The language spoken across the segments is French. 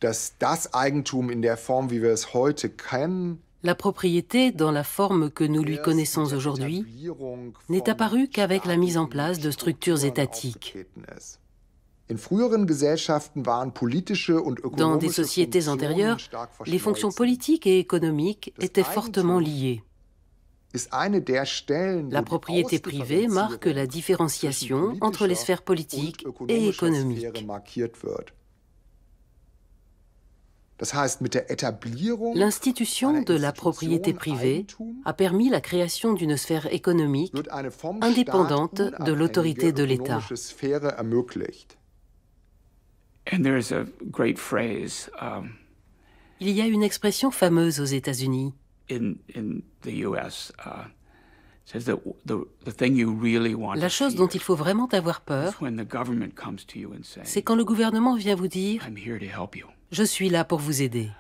dass das Eigentum in der Form, wie wir es heute kennen, La propriété, dans la forme que nous lui connaissons aujourd'hui, n'est apparue qu'avec la mise en place de structures étatiques. Dans des sociétés antérieures, les fonctions politiques et économiques étaient fortement liées. La propriété privée marque la différenciation entre les sphères politiques et économiques. L'institution de la propriété privée a permis la création d'une sphère économique indépendante de l'autorité de l'État. Il y a une expression fameuse aux États-Unis. La chose dont il faut vraiment avoir peur, c'est quand le gouvernement vient vous dire « Je suis là pour vous aider ».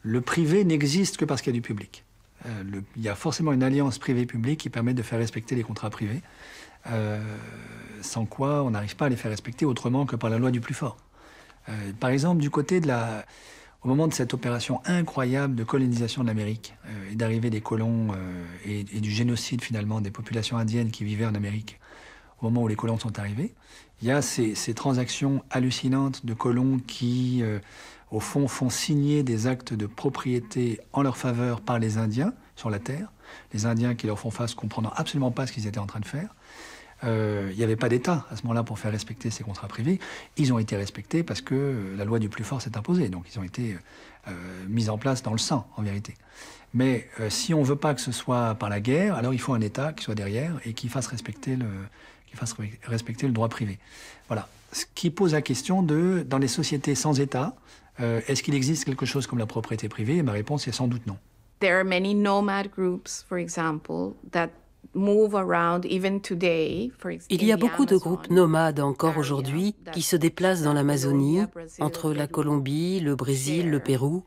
Le privé n'existe que parce qu'il y a du public. Il y a forcément une alliance privée-public qui permet de faire respecter les contrats privés, sans quoi on n'arrive pas à les faire respecter autrement que par la loi du plus fort. Par exemple, du côté de au moment de cette opération incroyable de colonisation de l'Amérique et d'arrivée des colons et du génocide finalement des populations indiennes qui vivaient en Amérique, au moment où les colons sont arrivés, il y a ces transactions hallucinantes de colons qui, au fond, font signer des actes de propriété en leur faveur par les Indiens sur la terre. Les Indiens qui leur font face comprenant absolument pas ce qu'ils étaient en train de faire. Il n'y avait pas d'État à ce moment-là pour faire respecter ces contrats privés. Ils ont été respectés parce que la loi du plus fort s'est imposée. Donc ils ont été mis en place dans le sang, en vérité. Mais si on ne veut pas que ce soit par la guerre, alors il faut un État qui soit derrière et qui fasse respecter le droit privé. Voilà. Ce qui pose la question de, dans les sociétés sans État, est-ce qu'il existe quelque chose comme la propriété privée? Et ma réponse est sans doute non. There are many nomad groups, for example, that move around even today. Il y a beaucoup de groupes nomades encore aujourd'hui qui se déplacent dans l'Amazonie, entre la Colombie, le Brésil, le Pérou.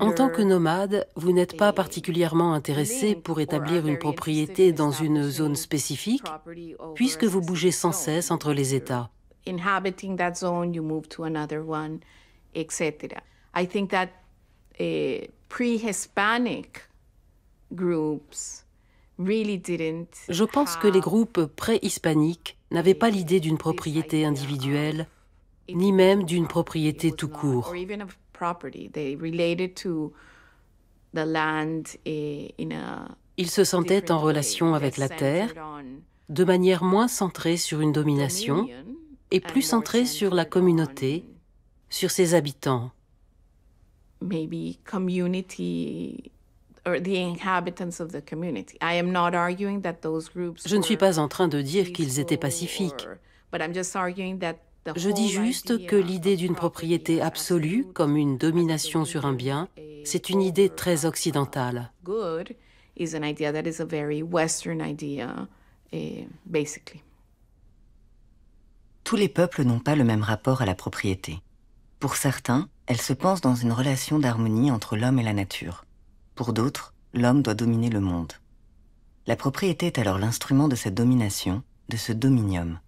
En tant que nomade, vous n'êtes pas particulièrement intéressé pour établir une propriété dans une zone spécifique, puisque vous bougez sans cesse entre les États. Inhabiting that zone, you move to another one, etc. I think that pre-Hispanic groups really didn't. Je pense que les groupes pré-hispaniques n'avaient pas l'idée d'une propriété individuelle, ni même d'une propriété tout court. Ils se sentaient en relation avec la terre, de manière moins centrée sur une domination et plus centrée sur la communauté, sur ses habitants. Maybe community or the inhabitants of the community. I am not arguing that those groups. Je ne suis pas en train de dire qu'ils étaient pacifiques. Je dis juste que l'idée d'une propriété absolue, comme une domination sur un bien, c'est une idée très occidentale. Good is an idea that is a very Western idea, basically. Tous les peuples n'ont pas le même rapport à la propriété. Pour certains, elle se pense dans une relation d'harmonie entre l'homme et la nature. Pour d'autres, l'homme doit dominer le monde. La propriété est alors l'instrument de cette domination, de ce dominium.